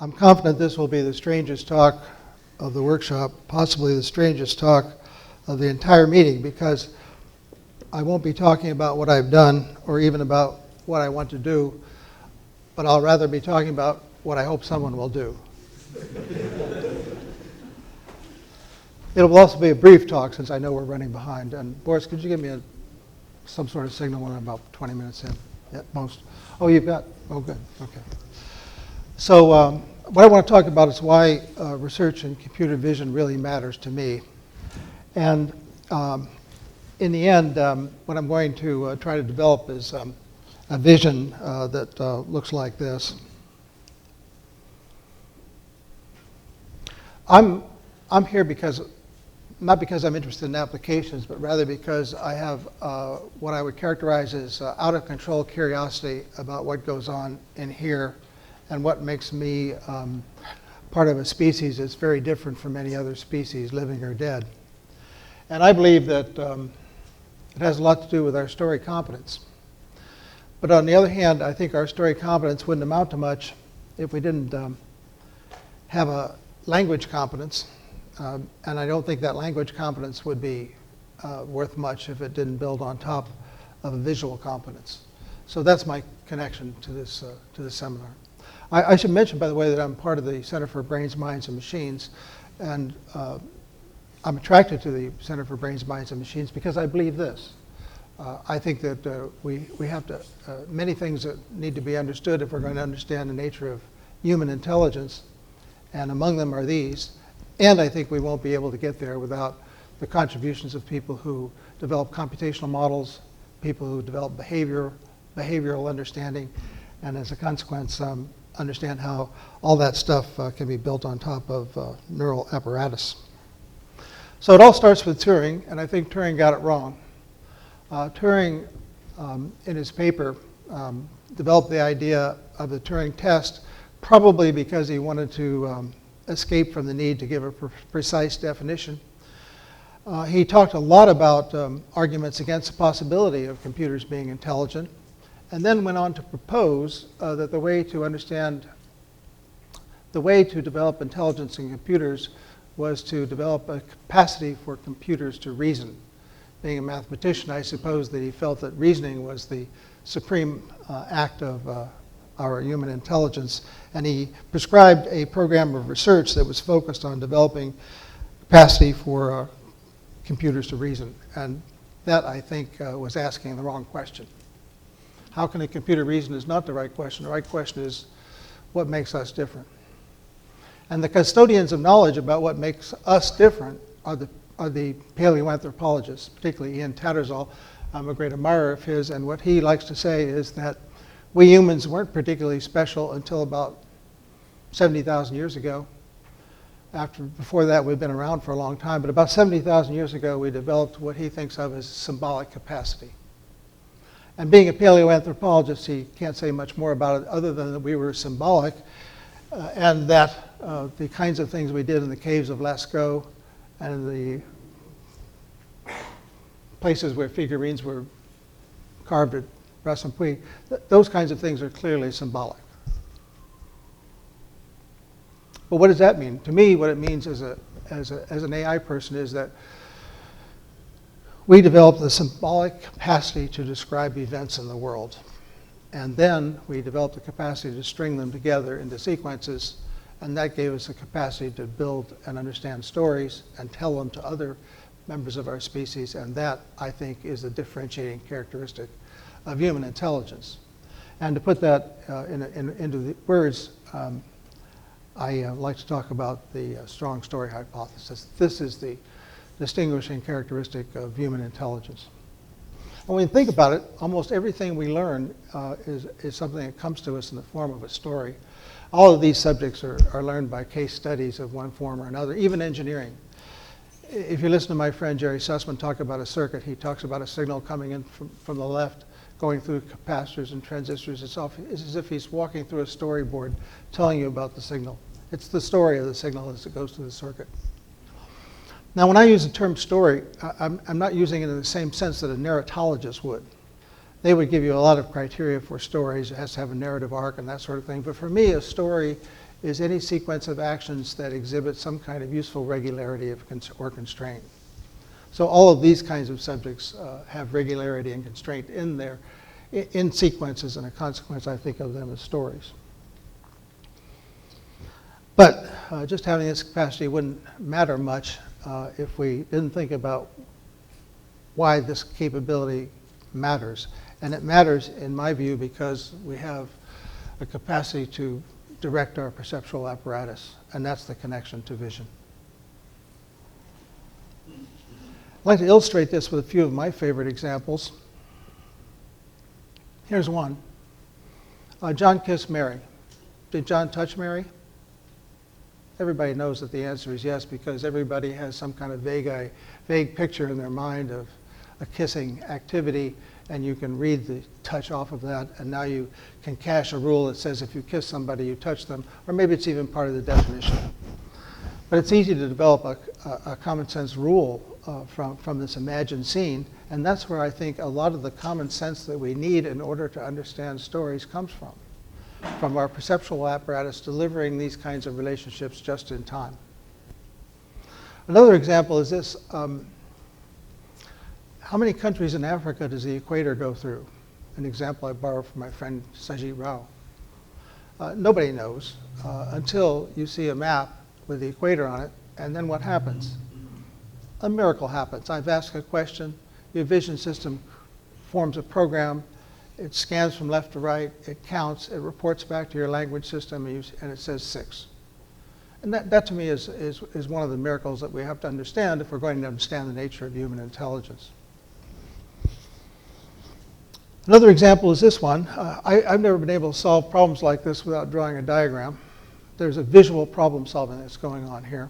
I'm confident this will be the strangest talk of the workshop, possibly the strangest talk of the entire meeting, because I won't be talking about what I've done or even about what I want to do, but I'll rather be talking about what I hope someone will do. It will also be a brief talk since I know we're running behind. And Boris, could you give me some sort of signal when I'm about 20 minutes in at most? Oh, you've got, oh good, okay. So what I want to talk about is why research in computer vision really matters to me. And in the end, what I'm going to try to develop is a vision that looks like this. I'm here not because I'm interested in applications, but rather because I have what I would characterize as out-of-control curiosity about what goes on in here and what makes me part of a species that's very different from any other species, living or dead. And I believe that it has a lot to do with our story competence. But on the other hand, I think our story competence wouldn't amount to much if we didn't have a language competence. And I don't think that language competence would be worth much if it didn't build on top of a visual competence. So that's my connection to this seminar. I should mention, by the way, that I'm part of the Center for Brains, Minds, and Machines. And I'm attracted to the Center for Brains, Minds, and Machines because I believe this. I think that we have to, many things that need to be understood if we're going to understand the nature of human intelligence. And among them are these. And I think we won't be able to get there without the contributions of people who develop computational models, people who develop behavioral understanding, and as a consequence, understand how all that stuff can be built on top of neural apparatus. So it all starts with Turing, and I think Turing got it wrong. Turing, in his paper, developed the idea of the Turing test, probably because he wanted to escape from the need to give a precise definition. He talked a lot about arguments against the possibility of computers being intelligent, and then went on to propose that the way to develop intelligence in computers was to develop a capacity for computers to reason. Being a mathematician, I suppose that he felt that reasoning was the supreme act of our human intelligence, and he prescribed a program of research that was focused on developing capacity for computers to reason. And that, I think, was asking the wrong question. How can a computer reason is not the right question. The right question is, what makes us different? And the custodians of knowledge about what makes us different are the paleoanthropologists, particularly Ian Tattersall. I'm a great admirer of his, and what he likes to say is that we humans weren't particularly special until about 70,000 years ago. Before that, we've been around for a long time, but about 70,000 years ago, we developed what he thinks of as symbolic capacity. And being a paleoanthropologist, he can't say much more about it other than that we were symbolic, and that the kinds of things we did in the caves of Lascaux and in the places where figurines were carved at Brassampouy, those kinds of things are clearly symbolic. But what does that mean? To me, what it means as an AI person is that we developed the symbolic capacity to describe events in the world. And then we developed the capacity to string them together into sequences, and that gave us the capacity to build and understand stories and tell them to other members of our species, and that, I think, is a differentiating characteristic of human intelligence. And to put that into the words, I like to talk about the strong story hypothesis. This is the distinguishing characteristic of human intelligence. And when you think about it, almost everything we learn is something that comes to us in the form of a story. All of these subjects are learned by case studies of one form or another, even engineering. If you listen to my friend Jerry Sussman talk about a circuit, he talks about a signal coming in from the left, going through capacitors and transistors. It's as if he's walking through a storyboard telling you about the signal. It's the story of the signal as it goes through the circuit. Now, when I use the term story, I'm not using it in the same sense that a narratologist would. They would give you a lot of criteria for stories. It has to have a narrative arc and that sort of thing. But for me, a story is any sequence of actions that exhibit some kind of useful regularity or constraint. So all of these kinds of subjects have regularity and constraint in there, in sequences, and a consequence I think of them as stories. But just having this capacity wouldn't matter much if we didn't think about why this capability matters. And it matters, in my view, because we have a capacity to direct our perceptual apparatus, and that's the connection to vision. I'd like to illustrate this with a few of my favorite examples. Here's one. John kissed Mary. Did John touch Mary? Everybody knows that the answer is yes, because everybody has some kind of vague picture in their mind of a kissing activity, and you can read the touch off of that, and now you can cache a rule that says if you kiss somebody, you touch them, or maybe it's even part of the definition. But it's easy to develop a common sense rule from this imagined scene, and that's where I think a lot of the common sense that we need in order to understand stories comes from our perceptual apparatus delivering these kinds of relationships just in time. Another example is this. How many countries in Africa does the equator go through? An example I borrowed from my friend Sajid Rao. Nobody knows until you see a map with the equator on it, and then what happens? A miracle happens. I've asked a question, your vision system forms a program, it scans from left to right, it counts, it reports back to your language system, and it says 6. And that to me is one of the miracles that we have to understand if we're going to understand the nature of human intelligence. Another example is this one. I've never been able to solve problems like this without drawing a diagram. There's a visual problem solving that's going on here.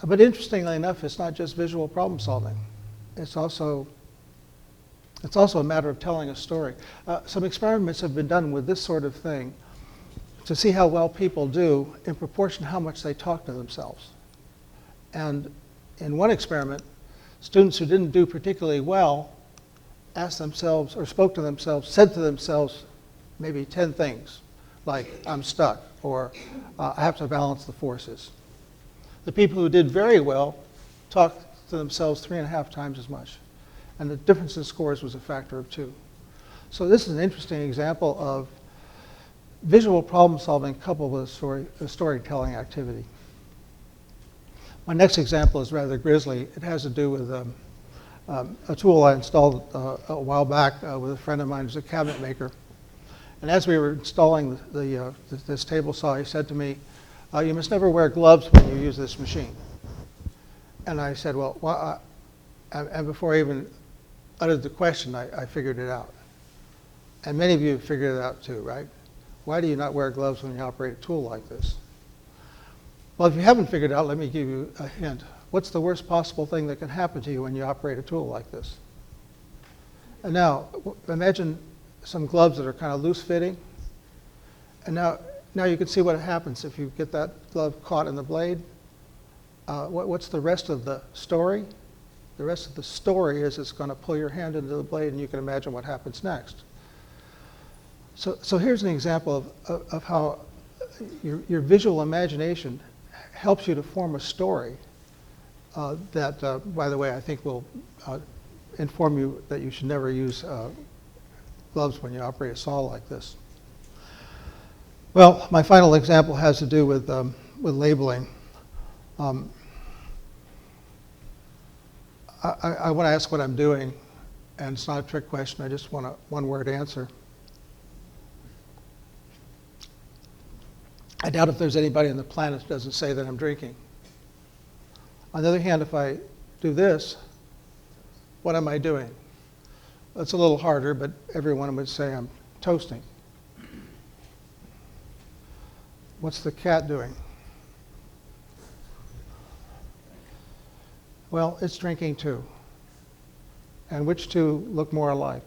But interestingly enough, it's not just visual problem solving. It's also a matter of telling a story. Some experiments have been done with this sort of thing to see how well people do in proportion to how much they talk to themselves. And in one experiment, students who didn't do particularly well asked themselves or spoke to themselves, said to themselves maybe 10 things, like I'm stuck, or I have to balance the forces. The people who did very well talked to themselves 3.5 times as much. And the difference in scores was a factor of 2. So this is an interesting example of visual problem solving coupled with a storytelling activity. My next example is rather grisly. It has to do with a tool I installed a while back with a friend of mine who's a cabinet maker. And as we were installing this table saw, he said to me, you must never wear gloves when you use this machine. And I said, well, and before I even uttered the question, I figured it out. And many of you have figured it out too, right? Why do you not wear gloves when you operate a tool like this? Well, if you haven't figured it out, let me give you a hint. What's the worst possible thing that can happen to you when you operate a tool like this? And now, imagine some gloves that are kind of loose-fitting. And now you can see what happens if you get that glove caught in the blade. What's the rest of the story? The rest of the story is it's going to pull your hand into the blade, and you can imagine what happens next. So here's an example of how your visual imagination helps you to form a story that, by the way, I think will inform you that you should never use gloves when you operate a saw like this. Well, my final example has to do with labeling. I want to ask what I'm doing, and it's not a trick question. I just want a one-word answer. I doubt if there's anybody on the planet who doesn't say that I'm drinking. On the other hand, if I do this, what am I doing? It's a little harder, but everyone would say I'm toasting. What's the cat doing? Well, it's drinking too. And which two look more alike?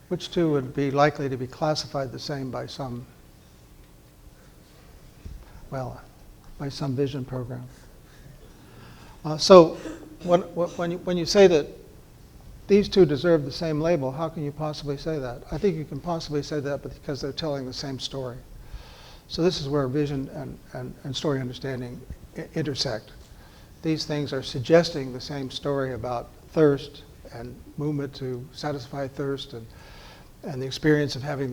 Which two would be likely to be classified the same by some vision program? So when you say that these two deserve the same label, how can you possibly say that? I think you can possibly say that because they're telling the same story. So this is where vision and story understanding intersect. These things are suggesting the same story about thirst and movement to satisfy thirst and the experience of having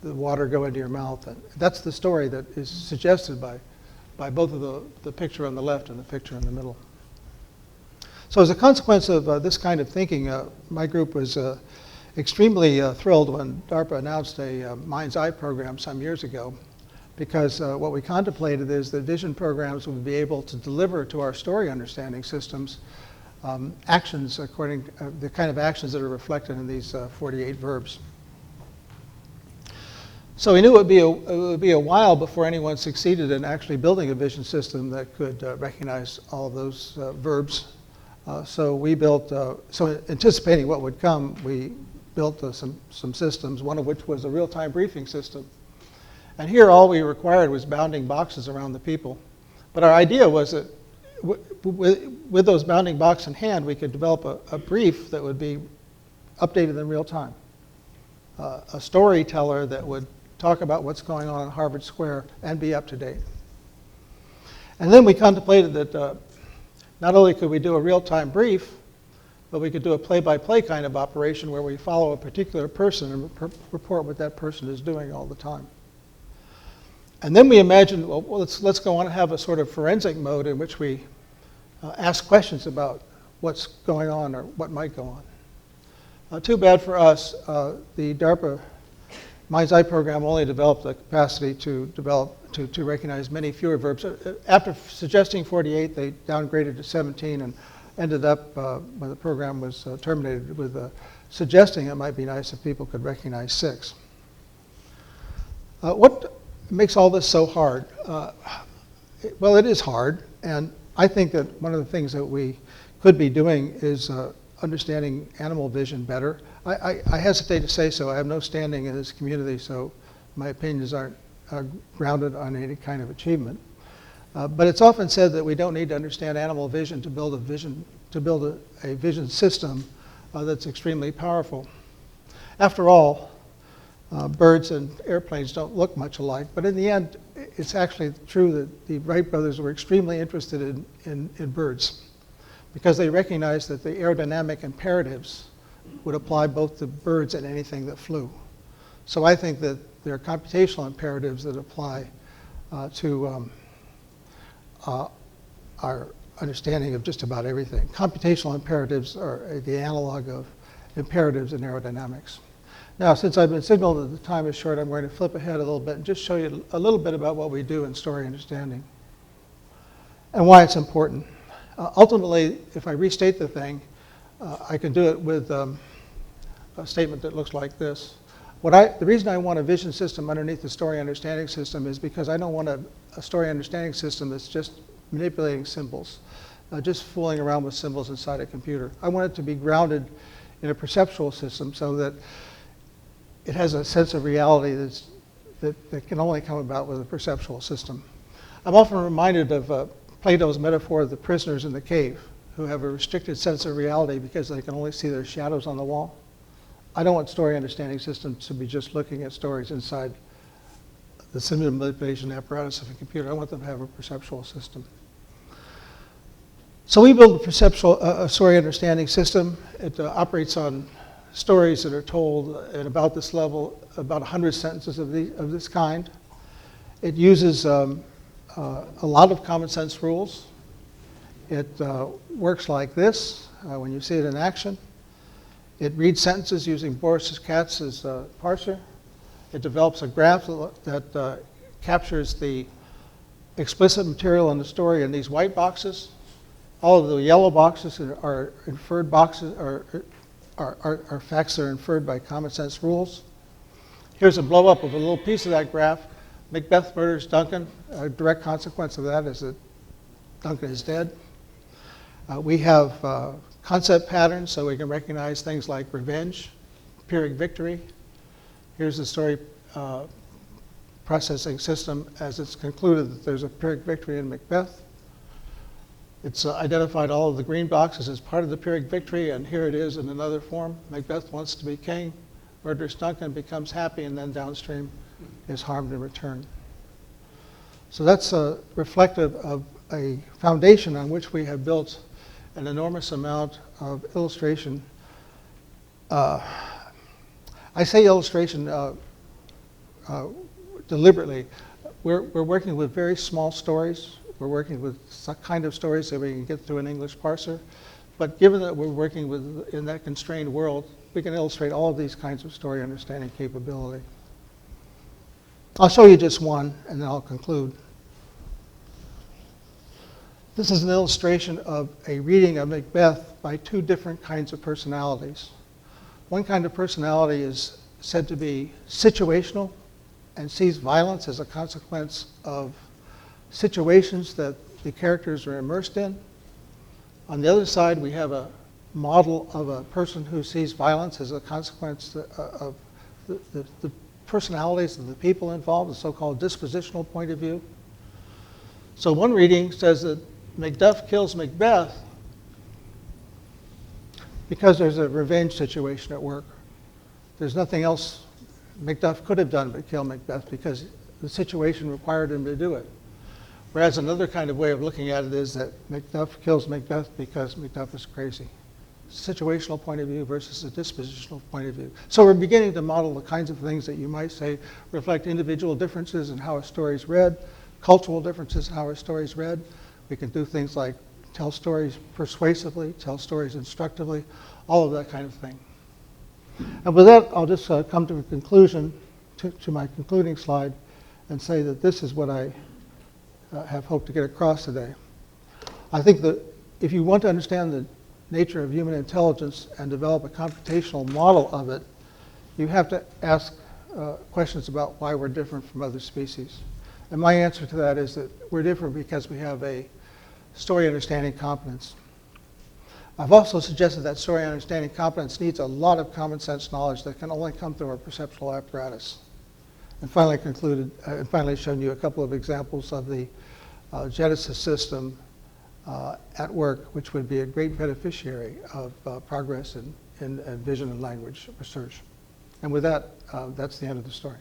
the water go into your mouth. And that's the story that is suggested by both of the picture on the left and the picture in the middle. So as a consequence of this kind of thinking, my group was extremely thrilled when DARPA announced a Mind's Eye program some years ago, because what we contemplated is that vision programs would be able to deliver to our story understanding systems actions according to the kind of actions that are reflected in these 48 verbs. So we knew it would be a while before anyone succeeded in actually building a vision system that could recognize all of those verbs. So we built, so anticipating what would come, we built some systems, one of which was a real-time briefing system. And here all we required was bounding boxes around the people. But our idea was that with those bounding boxes in hand, we could develop a brief that would be updated in real time. A storyteller that would talk about what's going on in Harvard Square and be up to date. And then we contemplated that not only could we do a real-time brief, but we could do a play-by-play kind of operation where we follow a particular person and report what that person is doing all the time. And then we imagined, well, let's go on and have a sort of forensic mode in which we ask questions about what's going on or what might go on. Too bad for us, the DARPA Minds Eye program only developed the capacity to recognize many fewer verbs. After suggesting 48, they downgraded to 17 and ended up, when the program was terminated, with suggesting it might be nice if people could recognize 6. What makes all this so hard? Well, it is hard, and I think that one of the things that we could be doing is understanding animal vision better. I hesitate to say so. I have no standing in this community, so my opinions aren't grounded on any kind of achievement. But it's often said that we don't need to understand animal vision to build a vision system that's extremely powerful. After all, birds and airplanes don't look much alike, but in the end, it's actually true that the Wright brothers were extremely interested in birds, because they recognized that the aerodynamic imperatives would apply both to birds and anything that flew. So I think that there are computational imperatives that apply to our understanding of just about everything. Computational imperatives are the analog of imperatives in aerodynamics. Now, since I've been signaled that the time is short, I'm going to flip ahead a little bit and just show you a little bit about what we do in story understanding and why it's important. Ultimately, if I restate the thing, I can do it with a statement that looks like this. The reason I want a vision system underneath the story understanding system is because I don't want a story understanding system that's just manipulating symbols, just fooling around with symbols inside a computer. I want it to be grounded in a perceptual system so that it has a sense of reality that can only come about with a perceptual system. I'm often reminded of Plato's metaphor of the prisoners in the cave who have a restricted sense of reality because they can only see their shadows on the wall. I don't want story understanding systems to be just looking at stories inside the symbol manipulation apparatus of a computer. I want them to have a perceptual system. So we build a perceptual story understanding system. It operates on stories that are told at about this level, about 100 sentences of this kind. It uses a lot of common sense rules. It works like this when you see it in action. It reads sentences using Boris Katz's parser. It develops a graph that captures the explicit material in the story in these white boxes. All of the yellow boxes are inferred boxes, are facts that are inferred by common sense rules. Here's a blow up of a little piece of that graph. Macbeth murders Duncan. A direct consequence of that is that Duncan is dead. We have concept patterns so we can recognize things like revenge, Pyrrhic victory. Here's the story processing system as it's concluded that there's a Pyrrhic victory in Macbeth. It's identified all of the green boxes as part of the Pyrrhic victory, and here it is in another form. Macbeth wants to be king, murders Duncan, becomes happy, and then downstream is harmed in return. So that's reflective of a foundation on which we have built an enormous amount of illustration. I say illustration deliberately. We're working with very small stories. We're working with some kind of stories that we can get through an English parser. But given that we're working in that constrained world, we can illustrate all of these kinds of story understanding capability. I'll show you just one, and then I'll conclude. This is an illustration of a reading of Macbeth by two different kinds of personalities. One kind of personality is said to be situational and sees violence as a consequence of situations that the characters are immersed in. On the other side, we have a model of a person who sees violence as a consequence of the personalities of the people involved, the so-called dispositional point of view. So one reading says that Macduff kills Macbeth because there's a revenge situation at work. There's nothing else Macduff could have done but kill Macbeth because the situation required him to do it. Whereas another kind of way of looking at it is that Macduff kills Macbeth because Macduff is crazy. Situational point of view versus a dispositional point of view. So we're beginning to model the kinds of things that you might say reflect individual differences in how a story is read, cultural differences in how a story is read. We can do things like tell stories persuasively, tell stories instructively, all of that kind of thing. And with that, I'll just come to a conclusion, to my concluding slide, and say that this is what I have hoped to get across today. I think that if you want to understand the nature of human intelligence and develop a computational model of it, you have to ask questions about why we're different from other species. And my answer to that is that we're different because we have a story understanding competence. I've also suggested that story understanding competence needs a lot of common sense knowledge that can only come through our perceptual apparatus. And finally shown you a couple of examples of the Genesis system at work, which would be a great beneficiary of progress in vision and language research. And with that, that's the end of the story.